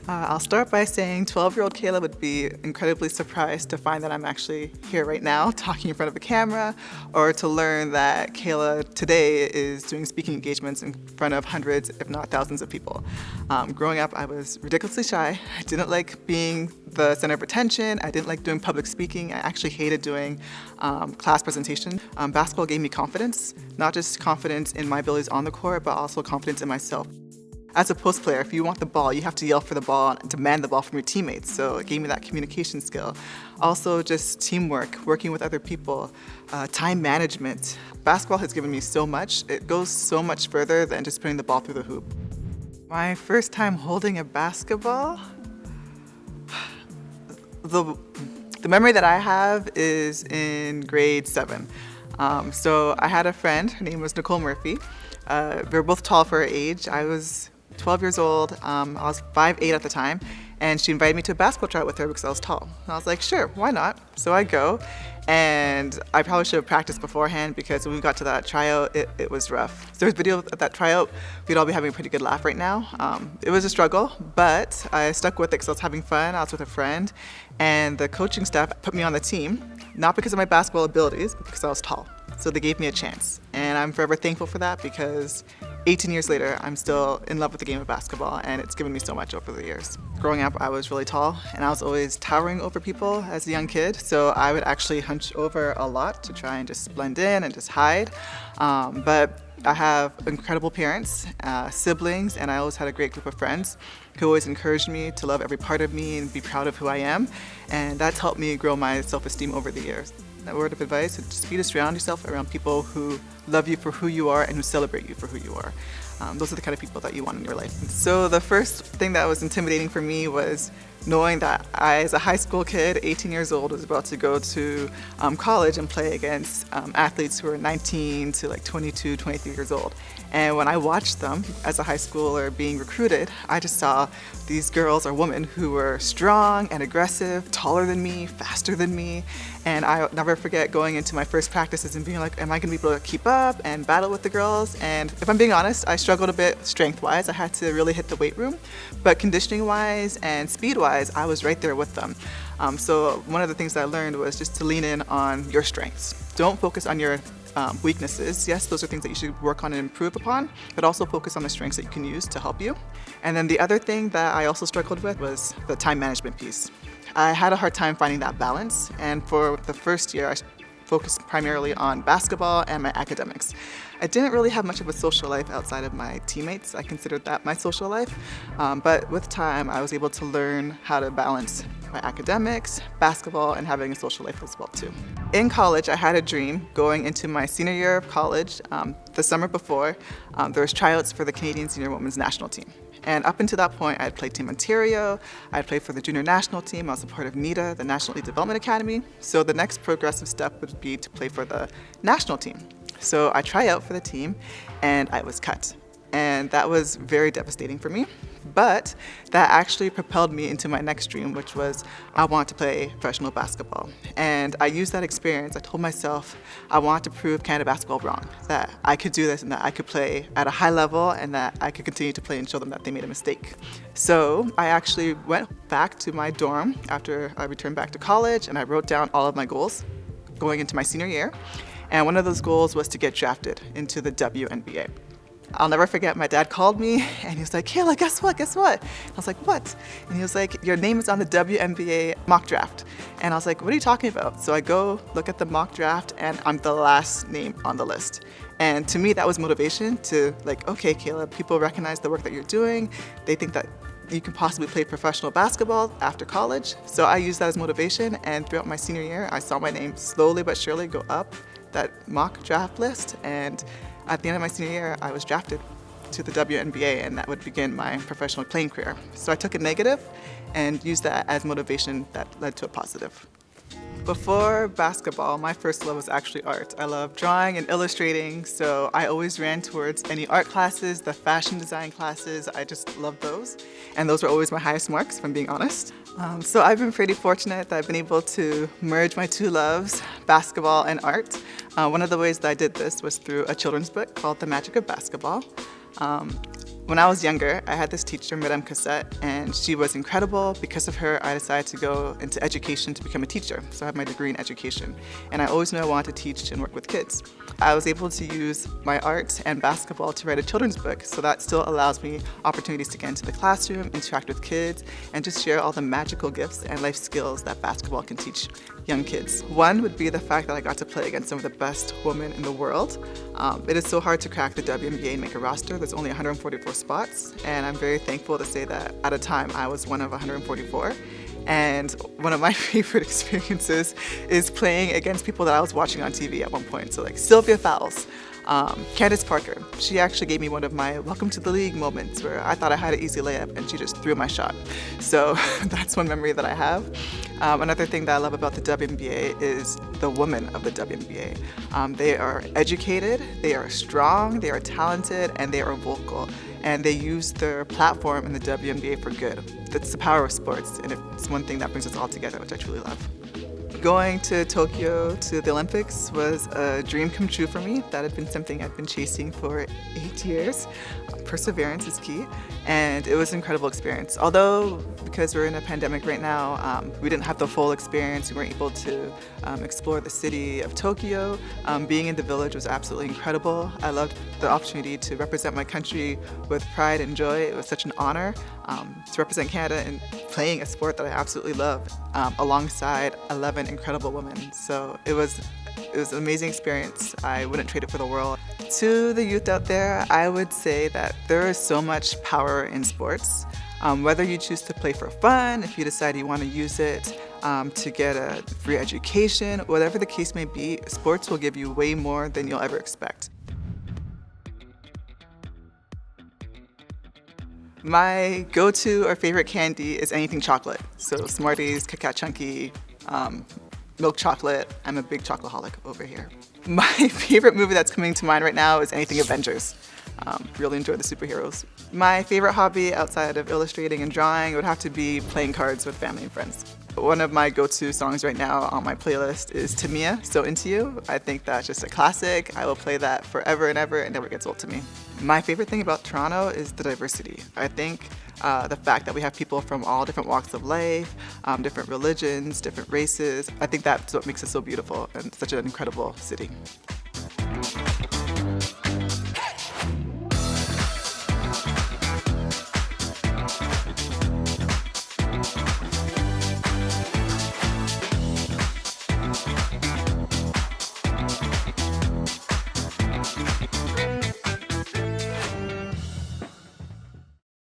I'll start by saying 12-year-old Kayla would be incredibly surprised to find that I'm actually here right now talking in front of a camera, or to learn that Kayla today is doing speaking engagements in front of hundreds, if not thousands of people. Growing up, I was ridiculously shy. I didn't like being the center of attention. I didn't like doing public speaking. I actually hated doing class presentation. Basketball gave me confidence, not just confidence in my abilities on the court, but also confidence in myself. As a post player, if you want the ball, you have to yell for the ball and demand the ball from your teammates. So it gave me that communication skill. Also just teamwork, working with other people, time management. Basketball has given me so much. It goes so much further than just putting the ball through the hoop. My first time holding a basketball, the memory that I have is in grade 7. So I had a friend, her name was Nicole Murphy. We were both tall for her age. I was 12 years old, I was 5'8" at the time, and she invited me to a basketball tryout with her because I was tall. And I was like, sure, why not? So I go, and I probably should have practiced beforehand because when we got to that tryout, it was rough. So there's video of that tryout, we'd all be having a pretty good laugh right now. It was a struggle, but I stuck with it because I was having fun, I was with a friend, and the coaching staff put me on the team, not because of my basketball abilities, but because I was tall. So they gave me a chance, and I'm forever thankful for that because 18 years later, I'm still in love with the game of basketball, and it's given me so much over the years. Growing up, I was really tall, and I was always towering over people as a young kid, so I would actually hunch over a lot to try and just blend in and just hide. But I have incredible parents, siblings, and I always had a great group of friends who always encouraged me to love every part of me and be proud of who I am, and that's helped me grow my self-esteem over the years. That word of advice would just be to surround yourself around people who love you for who you are and who celebrate you for who you are. Those are the kind of people that you want in your life. So the first thing that was intimidating for me was knowing that I, as a high school kid, 18 years old, was about to go to college and play against athletes who were 19 to like 22, 23 years old. And when I watched them as a high schooler being recruited, I just saw these girls or women who were strong and aggressive, taller than me, faster than me. And I'll never forget going into my first practices and being like, am I gonna be able to keep up and battle with the girls? And if I'm being honest, I struggled a bit strength-wise. I had to really hit the weight room. But conditioning-wise and speed-wise, I was right there with them. So one of the things that I learned was just to lean in on your strengths. Don't focus on your weaknesses. Yes, those are things that you should work on and improve upon, but also focus on the strengths that you can use to help you. And then the other thing that I also struggled with was the time management piece. I had a hard time finding that balance, and for the first year, I focused primarily on basketball and my academics. I didn't really have much of a social life outside of my teammates. I considered that my social life, but with time, I was able to learn how to balance my academics, basketball, and having a social life as well too. In college, I had a dream going into my senior year of college. The summer before, there was tryouts for the Canadian Senior Women's National Team. And up until that point, I had played Team Ontario, I had played for the junior national team, I was a part of NIDA, the National League Development Academy. So the next progressive step would be to play for the national team. So I tried out for the team and I was cut. And that was very devastating for me. But that actually propelled me into my next dream, which was I want to play professional basketball. And I used that experience. I told myself I want to prove Canada basketball wrong, that I could do this and that I could play at a high level and that I could continue to play and show them that they made a mistake. So I actually went back to my dorm after I returned back to college and I wrote down all of my goals going into my senior year. And one of those goals was to get drafted into the WNBA. I'll never forget, my dad called me and he was like, Kayla, guess what? I was like, what? And he was like, your name is on the WNBA mock draft. And I was like, what are you talking about? So I go look at the mock draft and I'm the last name on the list. And to me, that was motivation to like, okay, Kayla, people recognize the work that you're doing. They think that you can possibly play professional basketball after college. So I used that as motivation, and throughout my senior year, I saw my name slowly but surely go up that mock draft list, and at the end of my senior year, I was drafted to the WNBA, and that would begin my professional playing career. So I took a negative and used that as motivation that led to a positive. Before basketball, my first love was actually art. I love drawing and illustrating, so I always ran towards any art classes, the fashion design classes. I just loved those. And those were always my highest marks, if I'm being honest. So I've been pretty fortunate that I've been able to merge my two loves, basketball and art. One of the ways that I did this was through a children's book called The Magic of Basketball. When I was younger, I had this teacher, Madame Cassette, and she was incredible. Because of her, I decided to go into education to become a teacher. So I have my degree in education. And I always knew I wanted to teach and work with kids. I was able to use my art and basketball to write a children's book, so that still allows me opportunities to get into the classroom, interact with kids, and just share all the magical gifts and life skills that basketball can teach young kids. One would be the fact that I got to play against some of the best women in the world. It is so hard to crack the WNBA and make a roster. There's only 144 spots, and I'm very thankful to say that at a time I was one of 144. And one of my favorite experiences is playing against people that I was watching on TV at one point. So like Sylvia Fowles, Candace Parker. She actually gave me one of my welcome to the league moments where I thought I had an easy layup and she just threw my shot. So that's one memory that I have. Another thing that I love about the WNBA is the women of the WNBA. They are educated, they are strong, they are talented, and they are vocal. And they use their platform in the WNBA for good. That's the power of sports, and it's one thing that brings us all together, which I truly love. Going to Tokyo to the Olympics was a dream come true for me. That had been something I'd been chasing for 8 years. Perseverance is key, and it was an incredible experience. Although, because we're in a pandemic right now, we didn't have the full experience. We weren't able to explore the city of Tokyo. Being in the village was absolutely incredible. I loved the opportunity to represent my country with pride and joy. It was such an honor to represent Canada and playing a sport that I absolutely love alongside 11 incredible women. So it was an amazing experience. I wouldn't trade it for the world. To the youth out there, I would say that there is so much power in sports. Whether you choose to play for fun, if you decide you want to use it to get a free education, whatever the case may be, sports will give you way more than you'll ever expect. My go-to or favorite candy is anything chocolate. So Smarties, Kit Kat Chunky, milk chocolate. I'm a big chocoholic over here. My favorite movie that's coming to mind right now is anything Avengers. Really enjoy the superheroes. My favorite hobby outside of illustrating and drawing would have to be playing cards with family and friends. One of my go-to songs right now on my playlist is Tamia, So Into You. I think that's just a classic. I will play that forever and ever. It never gets old to me. My favorite thing about Toronto is the diversity. I think the fact that we have people from all different walks of life, different religions, different races, I think that's what makes it so beautiful and such an incredible city.